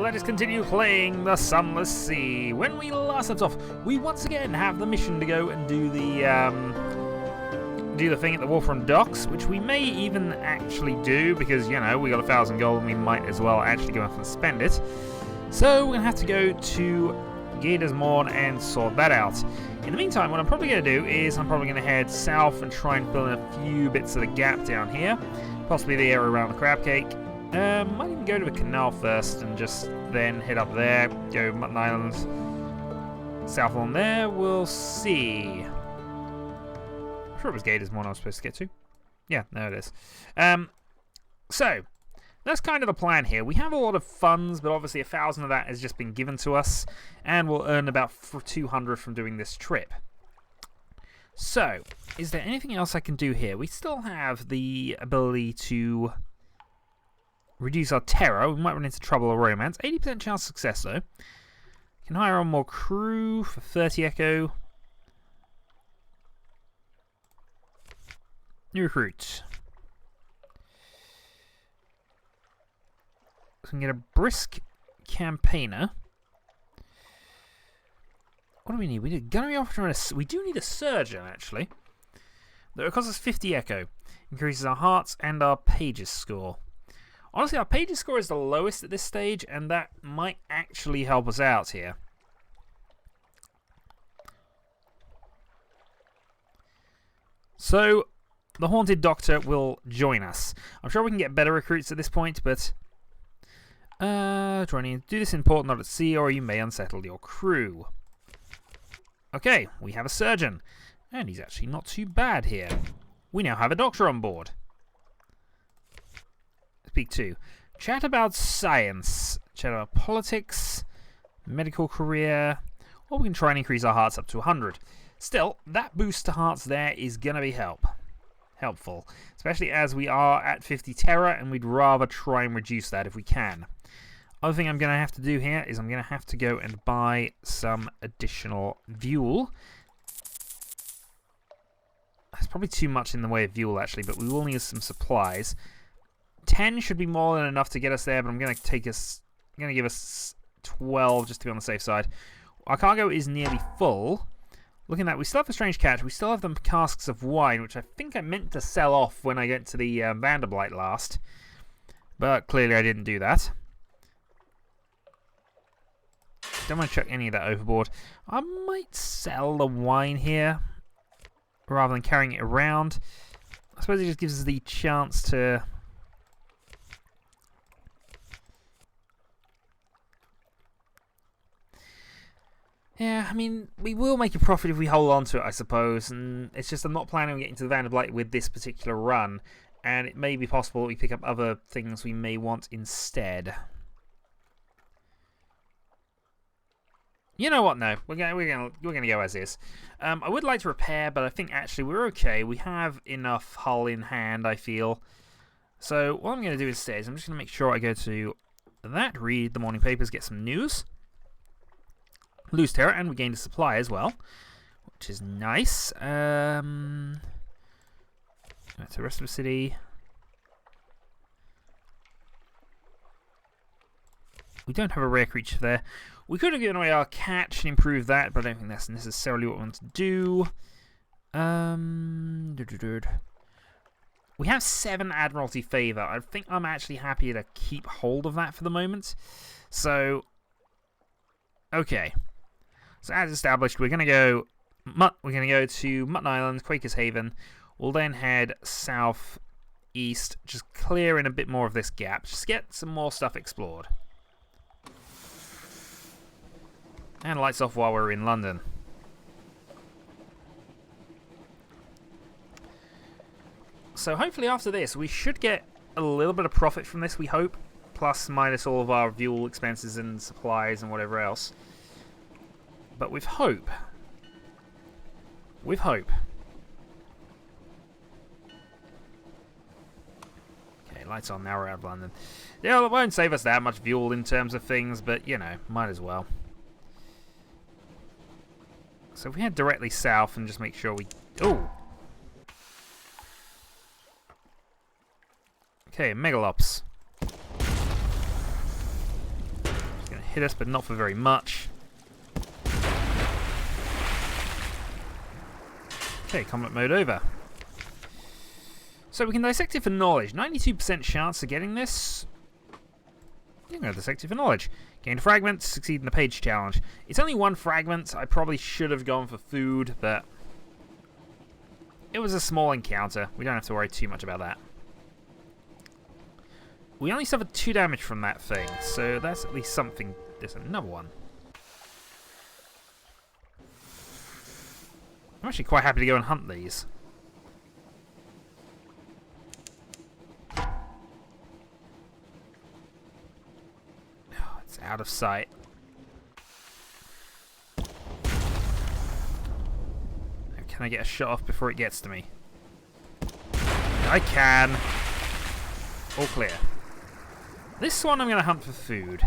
let us continue playing the Sunless Sea. When we last left off, we once again have the mission to go and do the thing at the Waterfront Docks, which we may even actually do because, you know, we got 1,000 gold and we might as well actually go off and spend it. So we're going to have to go to Gator's Morn and sort that out. In the meantime, what I'm probably going to do is I'm probably going to head south and try and fill in a few bits of the gap down here. Possibly the area around the crab cake. Might even go to the canal first and just then head up there, go Mutton Island, south on there, we'll see. I'm sure it was Gator's Morn I was supposed to get to. Yeah, there it is. So, that's kind of the plan here. We have a lot of funds, but obviously 1,000 of that has just been given to us, and we'll earn about 200 from doing this trip. So, is there anything else I can do here? We still have the ability to reduce our terror. We might run into trouble or romance. 80% chance of success, though. Can hire on more crew for 30 echo. New recruit. So we can get a brisk campaigner. What do we need? We need a gunnery officer and we do need a surgeon, actually. That will cost us 50 echo. Increases our hearts and our pages score. Honestly, our pages score is the lowest at this stage, and that might actually help us out here. So, the Haunted Doctor will join us. I'm sure we can get better recruits at this point, but joining. Do this in port, not at sea, or you may unsettle your crew. Okay, we have a surgeon, and he's actually not too bad here. We now have a doctor on board. Speak to. Chat about science. Chat about politics, medical career, or we can try and increase our hearts up to 100. Still, that boost to hearts there is going to be helpful, especially as we are at 50 terror, and we'd rather try and reduce that if we can. Other thing I'm going to have to do here is I'm going to have to go and buy some additional fuel. That's probably too much in the way of fuel, actually, but we will need some supplies. 10 should be more than enough to get us there, but I'm going to give us 12 just to be on the safe side. Our cargo is nearly full. Looking at that, we still have the strange catch. We still have the casks of wine, which I think I meant to sell off when I get to the Vanderblight last. But clearly I didn't do that. Don't want to chuck any of that overboard. I might sell the wine here rather than carrying it around. I suppose it just gives us the chance to... Yeah, I mean, we will make a profit if we hold on to it, I suppose. And it's just I'm not planning on getting to the Vanderblight with this particular run. And it may be possible that we pick up other things we may want instead. You know what? No, we're gonna go as is. I would like to repair, but I think actually we're okay. We have enough hull in hand, I feel. So what I'm going to do instead is I'm just going to make sure I go to that, read the morning papers, get some news. Lose terror, and we gained a supply as well, which is nice. To the rest of the city. We don't have a rare creature there. We could have given away our catch and improved that, but I don't think that's necessarily what we want to do. We have 7 Admiralty Favour. I think I'm actually happy to keep hold of that for the moment. So, okay. So as established, we're going to go to Mutton Island, Quaker's Haven. We'll then head south east, just clear in a bit more of this gap. Just get some more stuff explored. And lights off while we're in London. So hopefully after this, we should get a little bit of profit from this, we hope. Plus minus all of our fuel expenses and supplies and whatever else. But with hope. With hope. Okay, lights on, now we're out of London. Yeah, it won't save us that much fuel in terms of things, but, you know, might as well. So if we head directly south and just make sure we... Oh! Okay, Megalops. hit us, but not for very much. Okay, combat mode over. So we can dissect it for knowledge. 92% chance of getting this. I'm going to dissect it for knowledge. Gain a fragment, succeed in the page challenge. It's only one fragment. I probably should have gone for food, but it was a small encounter. We don't have to worry too much about that. We only suffered 2 damage from that thing, so that's at least something. There's another one. I'm actually quite happy to go and hunt these. Oh, it's out of sight. Can I get a shot off before it gets to me? I can. All clear. This one I'm going to hunt for food.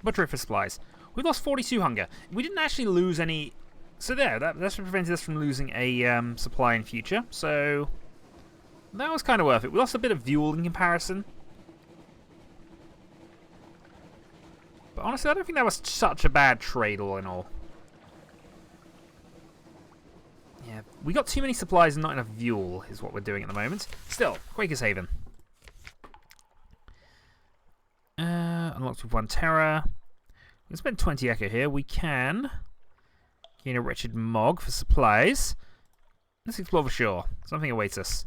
Butcher it for supplies. We lost 42 hunger. We didn't actually lose any. So there, that's what prevented us from losing a supply in future. So that was kind of worth it. We lost a bit of fuel in comparison. But honestly, I don't think that was such a bad trade all in all. Yeah, we got too many supplies and not enough fuel is what we're doing at the moment. Still, Quaker's Haven. Unlocked with 1 terror. We can spend 20 echo here. We can gain a wretched mog for supplies. Let's explore the shore. Something awaits us.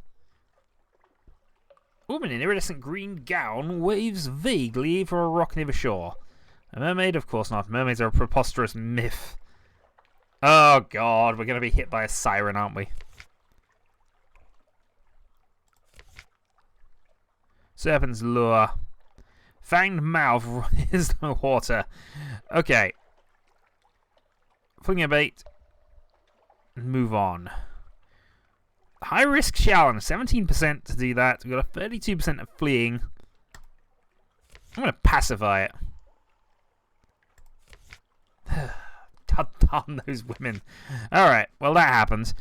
A woman in iridescent green gown waves vaguely for a rock near the shore. A mermaid? Of course not. Mermaids are a preposterous myth. Oh god, we're going to be hit by a siren, aren't we? Serpent's lure. Fanged mouth is no water. Okay. Fling a bait. Move on. High risk challenge. 17% to do that. We've got a 32% of fleeing. I'm going to pacify it. Damn those women. Alright, well that happens.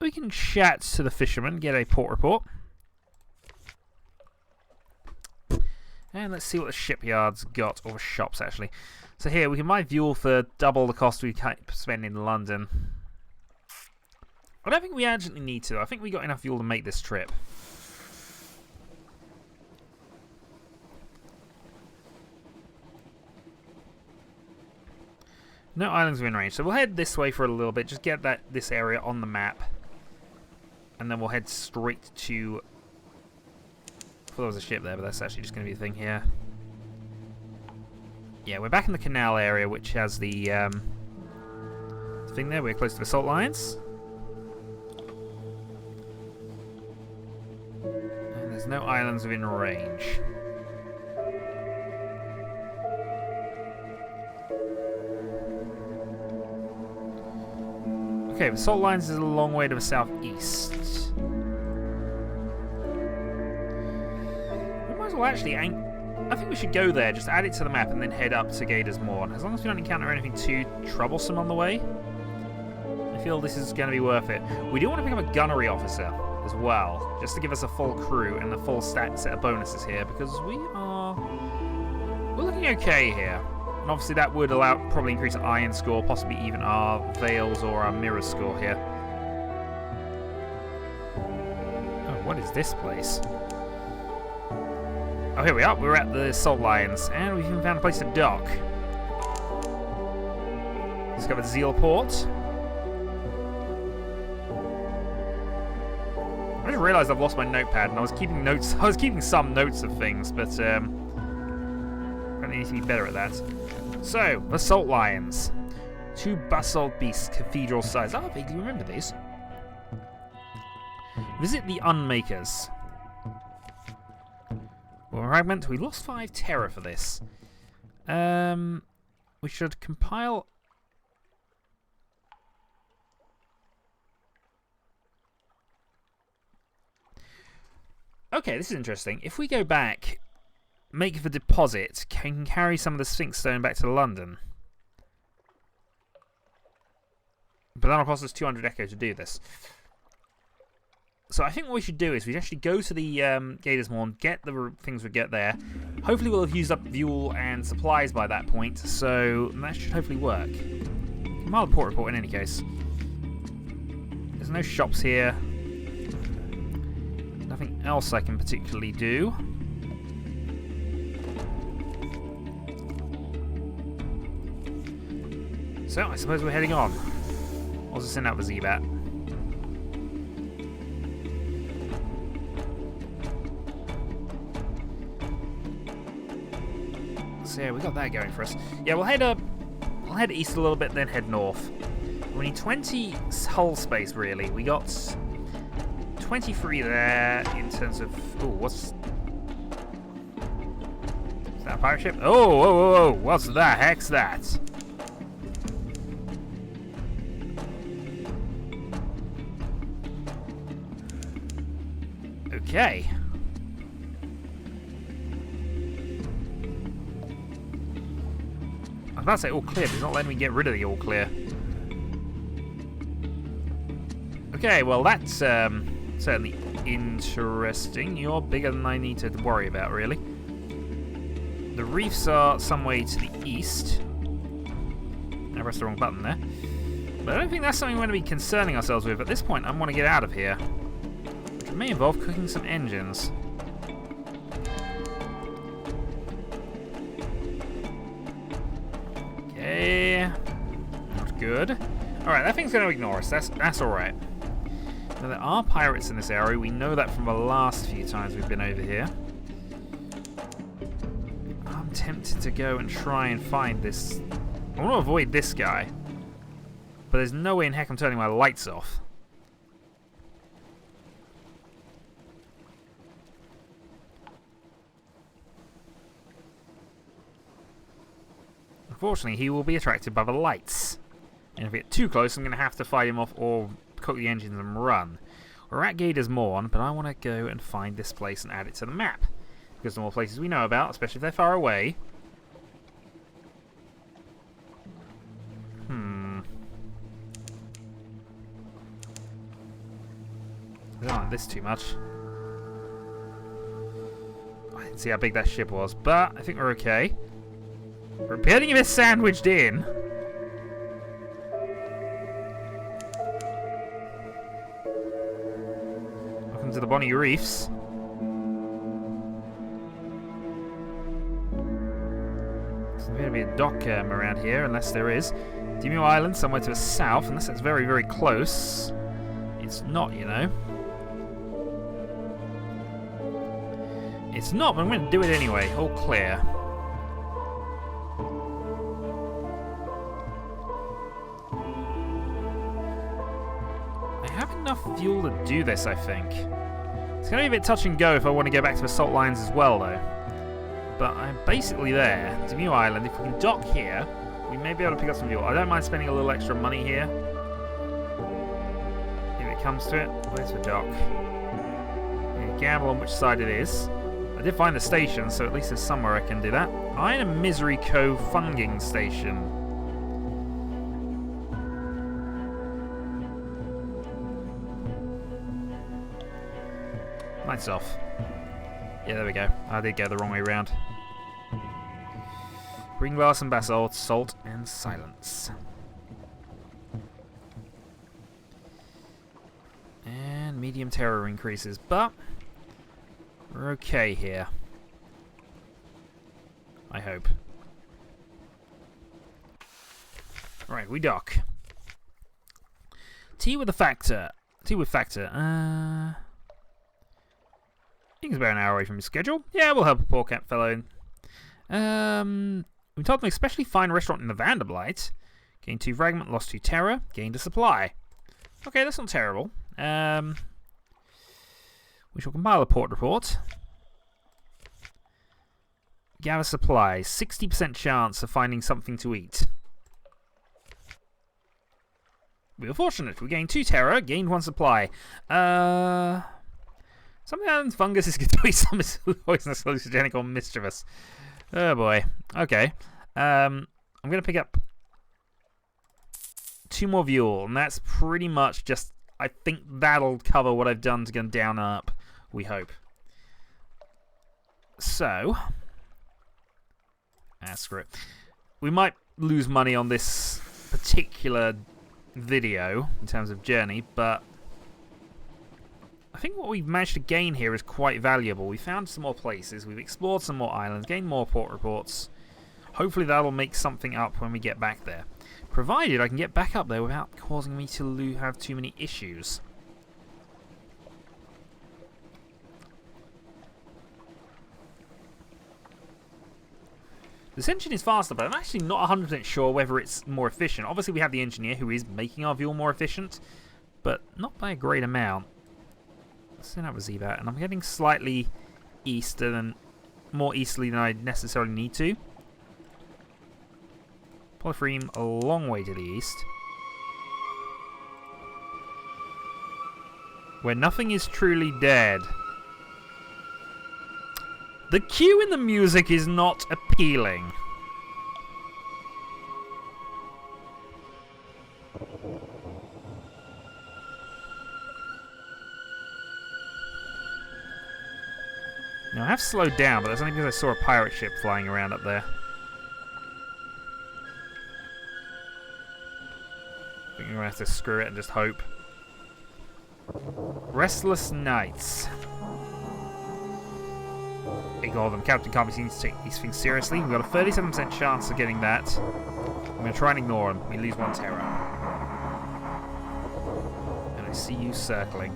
We can chat to the fisherman, get a port report. And let's see what the shipyard's got, or the shops actually. So here, we can buy fuel for double the cost we spend in London. I don't think we urgently need to. I think we got enough fuel to make this trip. No islands within range. So we'll head this way for a little bit. Just get this area on the map. And then we'll head straight to... I thought there was a ship there, but that's actually just going to be a thing here. Yeah, we're back in the canal area, which has the thing there. We're close to the salt lines. And there's no islands within range. Okay, the salt lines is a long way to the southeast. We might as well actually... I think we should go there, just add it to the map, and then head up to Gators Moor. As long as we don't encounter anything too troublesome on the way, I feel this is going to be worth it. We do want to pick up a gunnery officer as well, just to give us a full crew and a full set of bonuses here, because we're looking okay here. And obviously that would probably increase our iron score, possibly even our veils or our mirror score here. Oh, what is this place? Oh, here we are. We're at the salt lions, and we've even found a place to dock. Discovered Zeal Port. I just realised I've lost my notepad, and I was keeping notes. I was keeping some notes of things, but I need to be better at that. So, the salt lions. 2 basalt beasts, cathedral size. Oh, I vaguely remember these. Visit the Unmakers. Well, fragment. We lost 5 terror for this. We should compile. Okay, this is interesting. If we go back, make the deposit, can carry some of the Sphinx Stone back to London. But that'll cost us 200 echo to do this. So I think what we should do is we actually go to the Gator's Morn, get the things we get there. Hopefully we'll have used up fuel and supplies by that point, so that should hopefully work. Mild port report in any case. There's no shops here. Nothing else I can particularly do. So I suppose we're heading on. I'll just send out the Z-Bat. So yeah, we got that going for us. Yeah, we'll head east a little bit, then head north. We need 20 hull space, really. We got 23 there in terms of... Ooh, what's... Is that a pirate ship? Oh, whoa, whoa, whoa. What's the heck's that? Okay. I was about to say all clear, but it's not letting me get rid of the all clear. Okay, well that's certainly interesting. You're bigger than I need to worry about, really. The reefs are some way to the east. I pressed the wrong button there. But I don't think that's something we're going to be concerning ourselves with. At this point, I want to get out of here. Which may involve cooking some engines. Okay. Not good. Alright, that thing's going to ignore us. That's alright. Now, there are pirates in this area. We know that from the last few times we've been over here. I'm tempted to go and try and find this. I want to avoid this guy. But there's no way in heck I'm turning my lights off. Unfortunately, he will be attracted by the lights. And if we get too close, I'm going to have to fight him off or cook the engines and run. We're at Gator's Morn, but I want to go and find this place and add it to the map. Because the more places we know about, especially if they're far away... I don't like this too much. I didn't see how big that ship was, but I think we're okay. We're getting a bit sandwiched in. Welcome to the Bonnie Reefs. There's going to be a dock around here, unless there is. Demu Island, somewhere to the south, unless it's very, very close. It's not, you know. It's not, but I'm going to do it anyway. All clear. I have enough fuel to do this, I think. It's going to be a bit touch and go if I want to go back to the salt lines as well, though. But I'm basically there. Demu Island. If we can dock here, we may be able to pick up some fuel. I don't mind spending a little extra money here. If it comes to it. Where's the dock? Gamble on which side it is. I did find the station, so at least there's somewhere I can do that. I'm in a Misery Cove funging station. Lights off. Yeah, there we go. I did go the wrong way around. Green glass and basalt, salt and silence. And medium terror increases, but we're okay here. I hope. Right, we dock. Tea with a factor. Tea with factor. I think it's about an hour away from your schedule. Yeah, we'll help a poor cat fellow. We told them an especially fine restaurant in the Vanderblight. Gained 2 fragment, lost 2 terror, gained a supply. Okay, that's not terrible. We shall compile a port report. Gather supplies. 60% chance of finding something to eat. We were fortunate. We gained 2 terror, gained 1 supply. Something fungus is going to be some poisonous, hallucinogenic, or mischievous. Oh boy. Okay. I'm going to pick up 2 more fuel, and that's pretty much just I think that'll cover what I've done to go down and up, we hope. So, screw it. We might lose money on this particular video in terms of journey, but I think what we've managed to gain here is quite valuable. We found some more places, we've explored some more islands, gained more port reports. Hopefully that'll make something up when we get back there. Provided I can get back up there without causing me to have too many issues. This engine is faster, but I'm actually not 100% sure whether it's more efficient. Obviously we have the engineer who is making our fuel more efficient, but not by a great amount. Let's send out with ZBAT, and I'm getting slightly more easterly than I necessarily need to. Polyphreme a long way to the east. Where nothing is truly dead. The cue in the music is not appealing. Now I have slowed down, but that's only because I saw a pirate ship flying around up there. I think we're going to have to screw it and just hope. Restless Nights. Ignore them. Captain can't be seen to take these things seriously. We've got a 37% chance of getting that. I'm going to try and ignore them. We lose one terror. And I see you circling.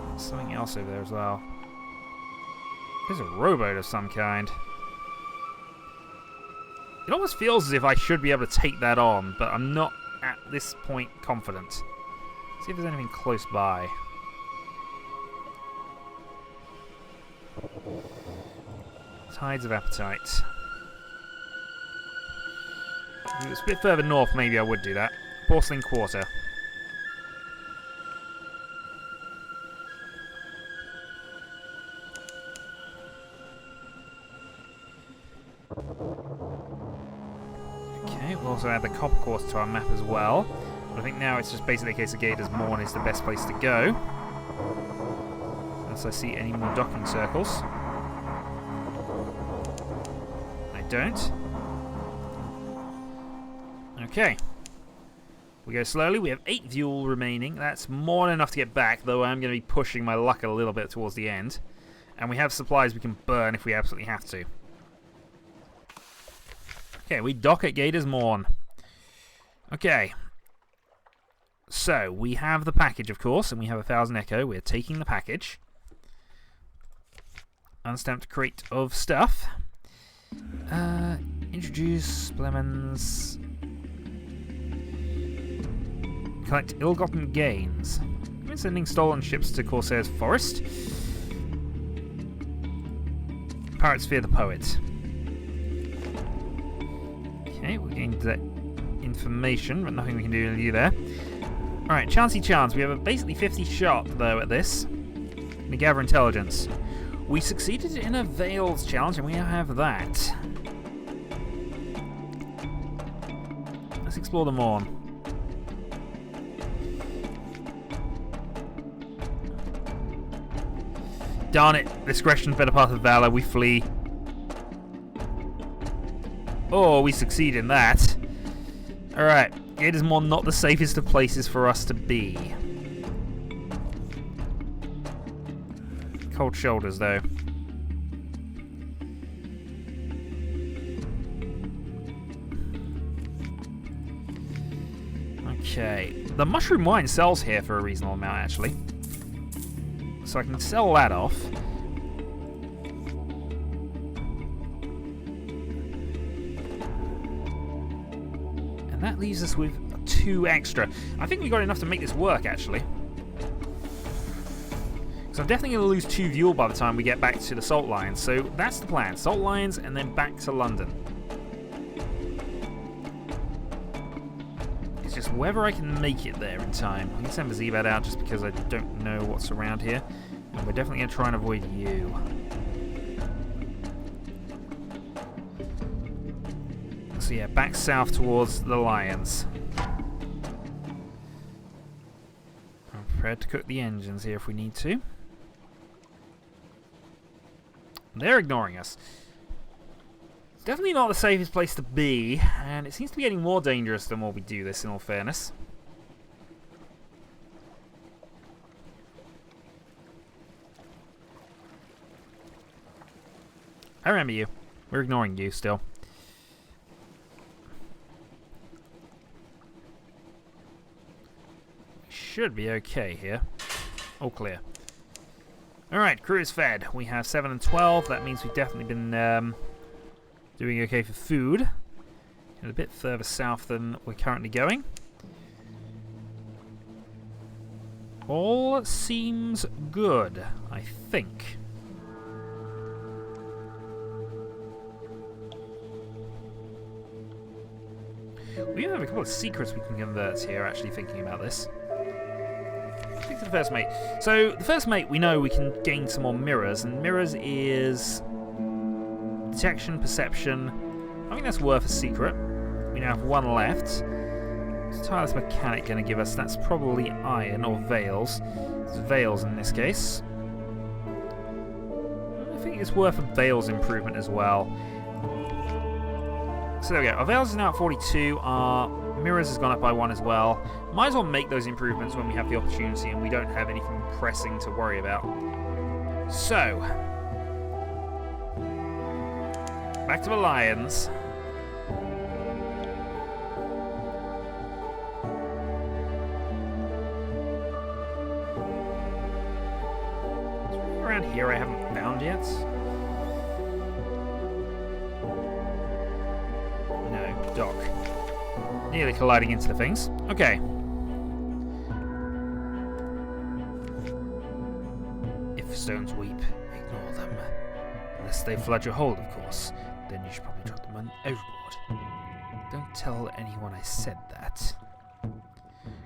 There's something else over there as well. There's a rowboat of some kind. It almost feels as if I should be able to take that on, but I'm not at this point confident. See if there's anything close by. Tides of Appetite. If it was a bit further north, maybe I would do that. Porcelain Quarter. Okay, we'll also add the Copper Quarter to our map as well. But I think now it's just basically a case of Gator's Morn is the best place to go. Unless I see any more docking circles. I don't. Okay. We go slowly. We have 8 fuel remaining. That's more than enough to get back, though I'm going to be pushing my luck a little bit towards the end. And we have supplies we can burn if we absolutely have to. Okay, we dock at Gator's Morn. Okay. So, we have the package, of course, and we have 1,000 Echo. We're taking the package. Unstamped crate of stuff. Introduce lemons. Collect ill-gotten gains. We're sending stolen ships to Corsair's Forest. Pirates fear the poet. Okay, we gained that information, but nothing we can do to you there. Alright, chancey chance. We have a basically 50 shot, though, at this. To gather intelligence. We succeeded in a Veils challenge, and we now have that. Let's explore the Morn. Darn it. Discretion's better path of valor. We flee. Oh, we succeed in that. Alright. It is more not the safest of places for us to be. Cold shoulders, though. Okay. The mushroom wine sells here for a reasonable amount, actually. So I can sell that off. And that leaves us with 2 extra. I think we got enough to make this work, actually. So I'm definitely going to lose 2 fuel by the time we get back to the Salt Lions. So that's the plan. Salt Lions and then back to London. It's just whether I can make it there in time. I'm going to send the Z-Bat out just because I don't know what's around here. And we're definitely going to try and avoid you. So yeah, back south towards the Lions. prepared to cook the engines here if we need to. They're ignoring us. It's definitely not the safest place to be, and it seems to be getting more dangerous the more we do this, in all fairness. I remember you. We're ignoring you still. We should be okay here. All clear. Alright, crew is fed. We have 7 and 12. That means we've definitely been doing okay for food. And a bit further south than we're currently going. All seems good, I think. We have a couple of secrets we can convert here, actually thinking about this. Speak to the first mate. So, the first mate, we know we can gain some more mirrors, and mirrors is detection, perception. I think that's worth a secret. We now have one left. What's tireless mechanic going to give us? That's probably iron or veils. It's veils in this case. I think it's worth a veils improvement as well. So there we go. Our veils is now at 42. Our mirrors has gone up by 1 as well. Might as well make those improvements when we have the opportunity and we don't have anything pressing to worry about. So, back to the lions. Around here I haven't found yet. No, dock. Nearly colliding into the things. Okay. If stones weep, ignore them. Unless they flood your hold, of course. Then you should probably drop them overboard. Don't tell anyone I said that.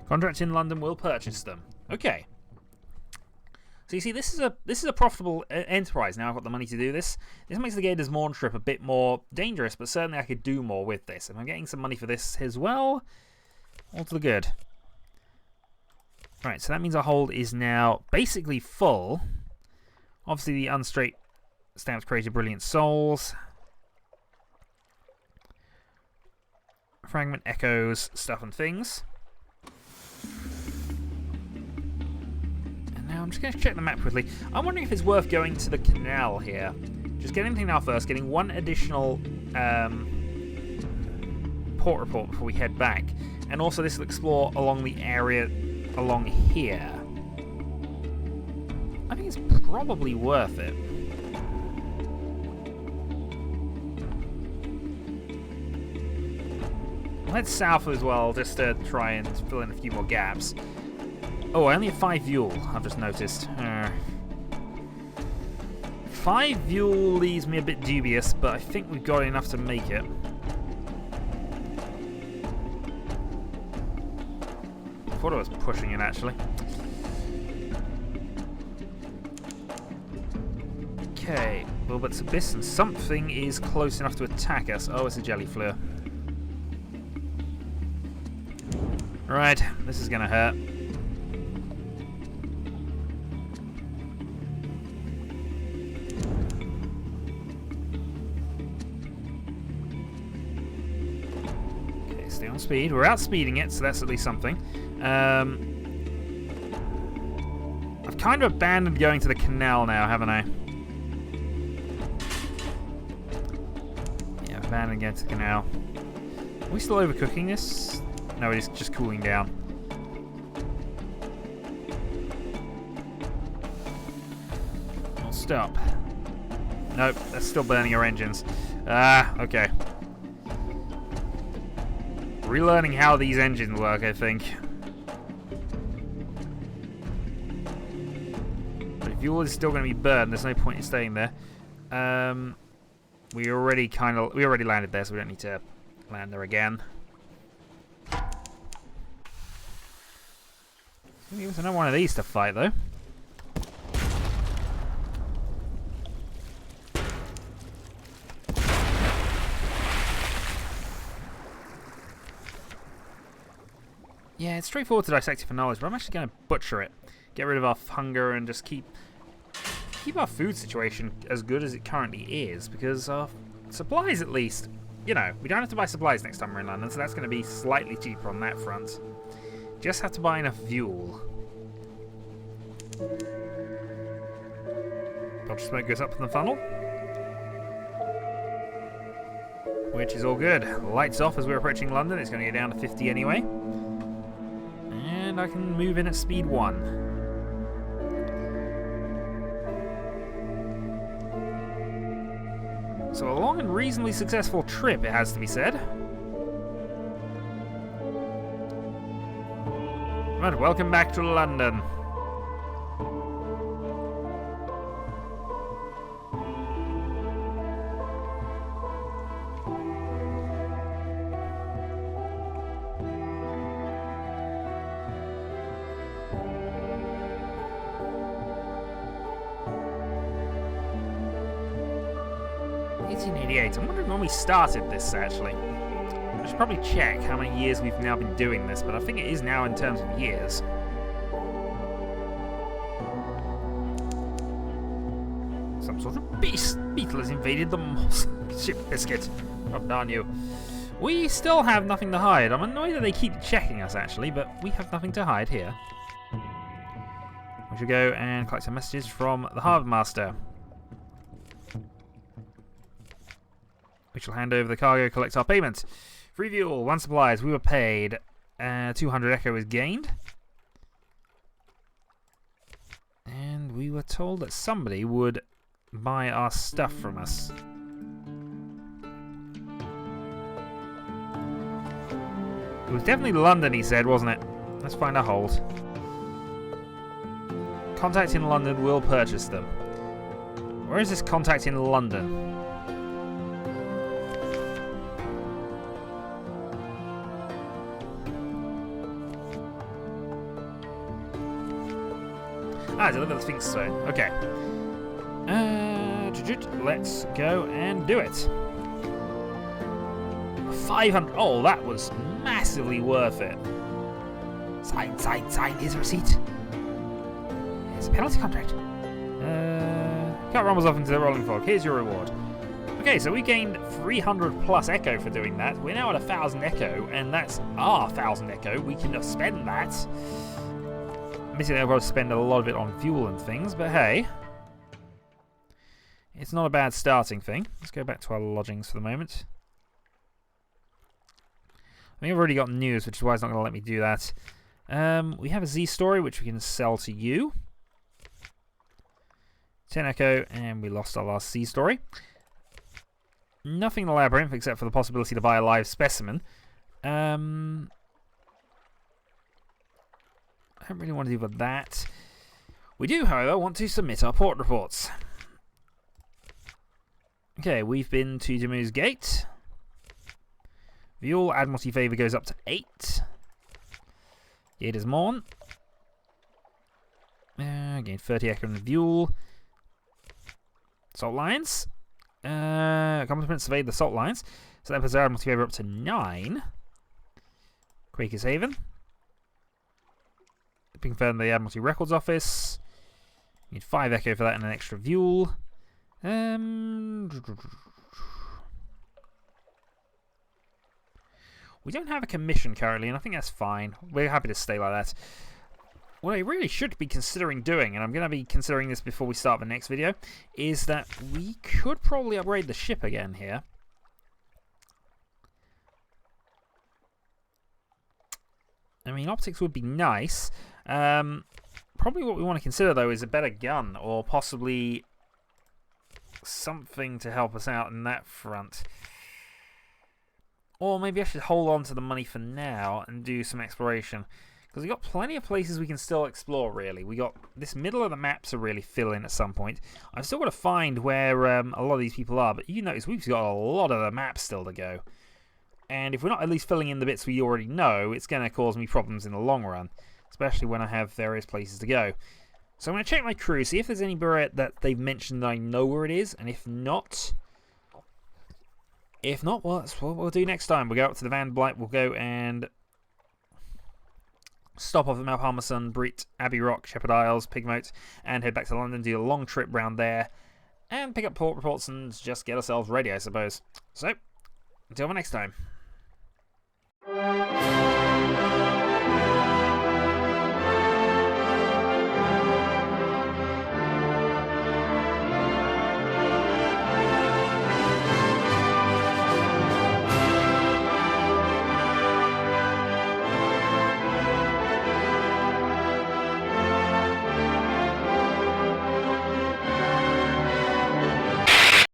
Contract in London will purchase them. Okay. So you see, this is a profitable enterprise. Now I've got the money to do this. This makes the Gator's Morn trip a bit more dangerous, but certainly I could do more with this. If I'm getting some money for this as well, all to the good. Right, so that means our hold is now basically full. Obviously, the unstraight stamps created brilliant souls. Fragment echoes stuff and things. I'm just going to check the map quickly. I'm wondering if it's worth going to the canal here. Just getting the canal first, getting one additional port report before we head back. And also this will explore along the area along here. I think it's probably worth it. I'll head south as well, just to try and fill in a few more gaps. Oh, I only have 5 fuel, I've just noticed. 5 fuel leaves me a bit dubious, but I think we've got enough to make it. I thought I was pushing it, actually. Okay, well, but abyss and something is close enough to attack us. Oh, it's a jelly fleur. Right, this is gonna hurt. Stay on speed. We're outspeeding it, so that's at least something. I've kind of abandoned going to the canal now, haven't I? Yeah, abandoned going to the canal. Are we still overcooking this? No, it is just cooling down. We'll stop. Nope, that's still burning our engines. Ah, okay. Relearning how these engines work, I think. But if fuel is still going to be burned, there's no point in staying there. We already landed there, so we don't need to land there again. Give us another one of these to fight, though. Yeah, it's straightforward to dissect it for knowledge, but I'm actually going to butcher it. Get rid of our hunger and just keep our food situation as good as it currently is, because our supplies, at least, you know, we don't have to buy supplies next time we're in London, so that's going to be slightly cheaper on that front. Just have to buy enough fuel. Dodge smoke goes up from the funnel, which is all good. Lights off as we're approaching London. It's going to go down to 50 anyway. And I can move in at speed 1. So a long and reasonably successful trip, it has to be said. But welcome back to London. I'm wondering when we started this, actually. I should probably check how many years we've now been doing this, but I think it is now in terms of years. Some sort of beetle has invaded the ship biscuit. Oh, darn you. We still have nothing to hide. I'm annoyed that they keep checking us, actually, but we have nothing to hide here. We should go and collect some messages from the Harbour Master. We shall hand over the cargo, collect our payment. Free fuel, 1 supplies. We were paid. 200 echo is gained. And we were told that somebody would buy our stuff from us. It was definitely London, he said, wasn't it? Let's find a hold. Contact in London will purchase them. Where is this contact in London? Ah, deliver the Sphinx Stone. Okay. Let's go and do it. 500. Oh, that was massively worth it. Sign. Here's a receipt. Here's a penalty contract. Cut rumbles off into the rolling fog. Here's your reward. Okay, so we gained 300 plus echo for doing that. We're now at 1,000 echo, and that's our 1,000 echo. We can just spend that. Admittedly, I've got to spend a lot of it on fuel and things, but hey. It's not a bad starting thing. Let's go back to our lodgings for the moment. I think I've already got news, which is why it's not going to let me do that. We have a Z story, which we can sell to you. 10 echo, and we lost our last Z story. Nothing in the labyrinth, except for the possibility to buy a live specimen. I don't really want to do with that. We do, however, want to submit our port reports. Okay, we've been to Demu's Gate. Fuel Admiralty Favour goes up to 8. Gate is Morn. Again, 30 echo in the Fuel. Salt Lines. Compliments surveyed the Salt Lines. So that puts our Admiralty Favour up to 9. Quakers Haven. Confirm the Admiralty Records Office. Need 5 echo for that and an extra fuel. We don't have a commission currently, and I think that's fine. We're happy to stay like that. What I really should be considering doing, and I'm going to be considering this before we start the next video, is that we could probably upgrade the ship again here. I mean, optics would be nice. Probably what we want to consider, though, is a better gun, or possibly something to help us out in that front. Or maybe I should hold on to the money for now and do some exploration. Because we've got plenty of places we can still explore, really. We got this middle of the map to really fill in at some point. I've still got to find where a lot of these people are, but you notice we've got a lot of the map still to go. And if we're not at least filling in the bits we already know, it's going to cause me problems in the long run. Especially when I have various places to go. So I'm going to check my crew, see if there's anywhere that they've mentioned that I know where it is. And if not, well, that's what we'll do next time. We'll go up to the Van Blight, we'll go and stop off at Malparmeson, Brit, Abbey Rock, Shepherd Isles, Pigmote, and head back to London, do a long trip round there, and pick up port reports and just get ourselves ready, I suppose. So, until next time.